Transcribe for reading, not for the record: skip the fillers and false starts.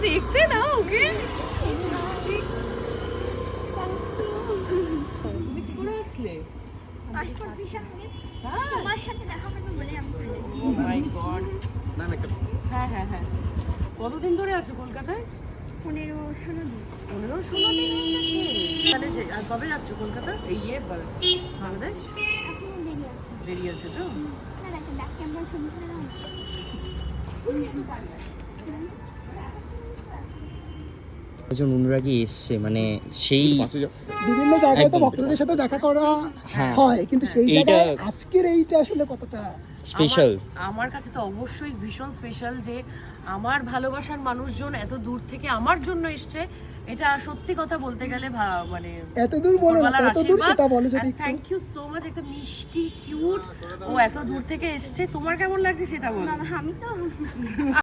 দেখতে না ওকে। তুমি কি করে আসলে? Oh my God! হ্যাঁ হ্যাঁ হ্যাঁ। কতদিন ধরে আছো কলকাতায়? 15-16 দিন। 15-16 দিন হয়ে গেছে। আর কবে যাচ্ছ কলকাতা? এই বাংলাদেশ? এখনো দেরি আছে। দেরি আছে তো? না দেখেন ব্যাক ক্যামেরা ছবি করে দাও। একজন অনুরাগী এসছে, মানে সেই বিভিন্ন জায়গায় তো একদম। ভক্তদের সাথে দেখা করা হ্যাঁ। হয়, কিন্তু সেই এইটা- জায়গায় আজকের এইটা আসলে কতটা স্পেশাল। আমার কাছে তো অবশ্যই ভীষণ স্পেশাল যে আমার ভালোবাসার মানুষজন এত দূর থেকে আমার জন্য এসছে। এটা সত্যি কথা বলতে গেলে মানে এতদূর বলো না, কতদূর সেটা বলো যদি একটু। Thank you so much. একটা মিষ্টি কিউট ও এত দূর থেকে এসছে, তোমার কেমন লাগছে সেটা বলো। না আমি তো